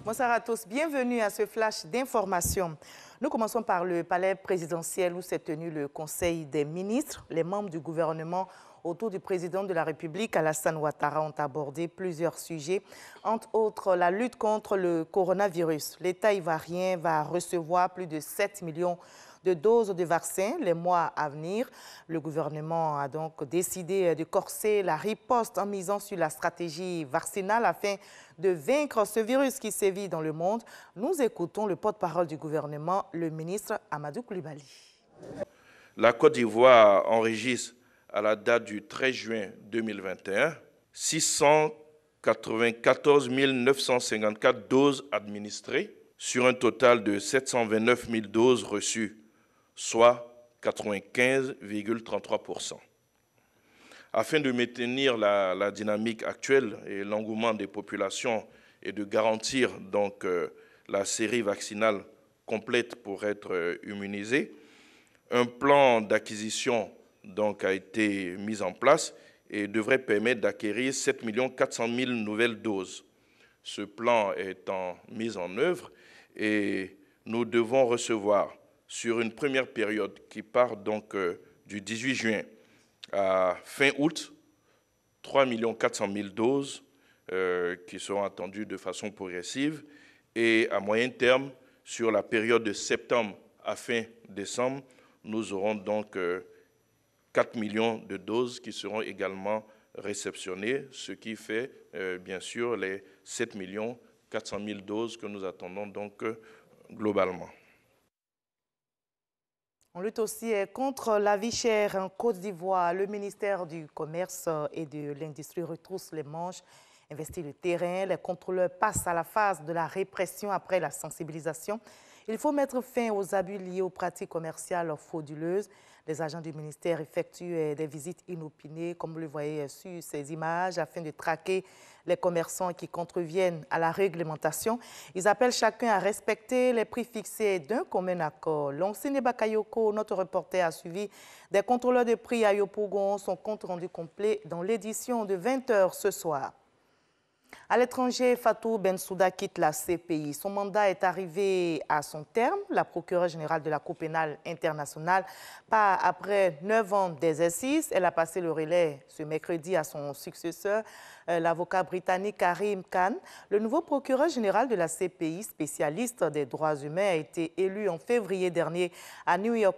Bonsoir à tous, bienvenue à ce flash d'information. Nous commençons par le palais présidentiel où s'est tenu le Conseil des ministres. Les membres du gouvernement autour du président de la République, Alassane Ouattara, ont abordé plusieurs sujets, entre autres la lutte contre le coronavirus. L'État ivoirien va recevoir plus de 7 millions de doses de vaccins les mois à venir. Le gouvernement a donc décidé de corser la riposte en misant sur la stratégie vaccinale afin de vaincre ce virus qui sévit dans le monde. Nous écoutons le porte-parole du gouvernement, le ministre Amadou Coulibaly. La Côte d'Ivoire enregistre à la date du 13 juin 2021 694 954 doses administrées sur un total de 729 000 doses reçues, soit 95,33%. Afin de maintenir la dynamique actuelle et l'engouement des populations et de garantir donc la série vaccinale complète pour être immunisée, un plan d'acquisition donc a été mis en place et devrait permettre d'acquérir 7 400 000 nouvelles doses. Ce plan est en mise en œuvre et nous devons recevoir sur une première période qui part donc du 18 juin à fin août, 3 400 000 doses qui seront attendues de façon progressive et à moyen terme, sur la période de septembre à fin décembre, nous aurons donc 4 millions de doses qui seront également réceptionnées, ce qui fait bien sûr les 7 400 000 doses que nous attendons donc globalement. On lutte aussi contre la vie chère en Côte d'Ivoire. Le ministère du Commerce et de l'Industrie retrousse les manches, investit le terrain. Les contrôleurs passent à la phase de la répression après la sensibilisation. Il faut mettre fin aux abus liés aux pratiques commerciales frauduleuses. Les agents du ministère effectuent des visites inopinées, comme vous le voyez sur ces images, afin de traquer les commerçants qui contreviennent à la réglementation. Ils appellent chacun à respecter les prix fixés d'un commun accord. Lonsine Bakayoko, notre reporter, a suivi des contrôleurs de prix à Yopougon. Son compte rendu complet dans l'édition de 20h ce soir. À l'étranger, Fatou Bensouda quitte la CPI. Son mandat est arrivé à son terme. La procureure générale de la Cour pénale internationale part après 9 ans d'exercice. Elle a passé le relais ce mercredi à son successeur, l'avocat britannique Karim Khan. Le nouveau procureur général de la CPI, spécialiste des droits humains, a été élu en février dernier à New York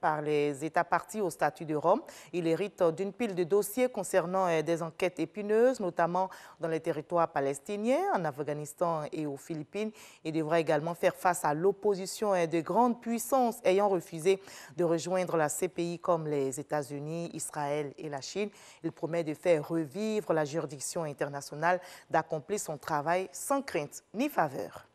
par les États partis au statut de Rome. Il hérite d'une pile de dossiers concernant des enquêtes épineuses, notamment dans les territoires palestiniens, en Afghanistan et aux Philippines. Il devra également faire face à l'opposition de grandes puissances ayant refusé de rejoindre la CPI comme les États-Unis, Israël et la Chine. Il promet de faire revivre la juridiction internationale, d'accomplir son travail sans crainte ni faveur.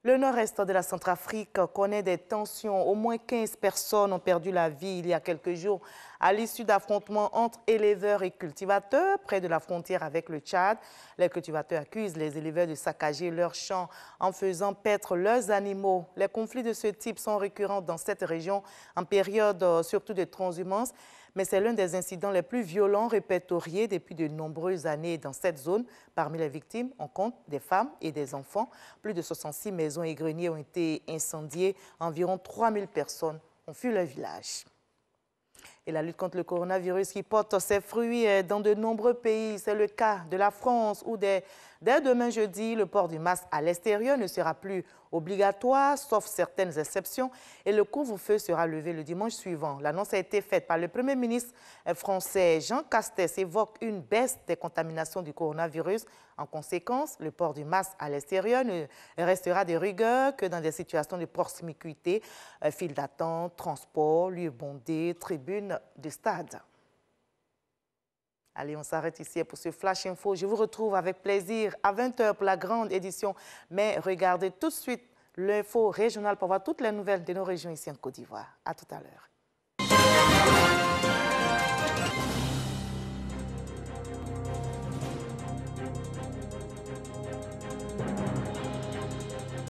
Le nord-est de la Centrafrique connaît des tensions. Au moins 15 personnes ont perdu la vie il y a quelques jours à l'issue d'affrontements entre éleveurs et cultivateurs près de la frontière avec le Tchad. Les cultivateurs accusent les éleveurs de saccager leurs champs en faisant paître leurs animaux. Les conflits de ce type sont récurrents dans cette région en période surtout de transhumance. Mais c'est l'un des incidents les plus violents répertoriés depuis de nombreuses années dans cette zone. Parmi les victimes, on compte des femmes et des enfants. Plus de 66 maisons et greniers ont été incendiés. Environ 3000 personnes ont fui leur village. Et la lutte contre le coronavirus qui porte ses fruits dans de nombreux pays. C'est le cas de la France où dès demain jeudi, le port du masque à l'extérieur ne sera plus obligatoire, sauf certaines exceptions, et le couvre-feu sera levé le dimanche suivant. L'annonce a été faite par le Premier ministre français Jean Castex, évoque une baisse des contaminations du coronavirus. En conséquence, le port du masque à l'extérieur ne restera de rigueur que dans des situations de proximité, file d'attente, transport, lieux bondés, tribunes de stade. Allez, on s'arrête ici pour ce Flash Info. Je vous retrouve avec plaisir à 20h pour la grande édition. Mais regardez tout de suite l'info régionale pour voir toutes les nouvelles de nos régions ici en Côte d'Ivoire. À tout à l'heure.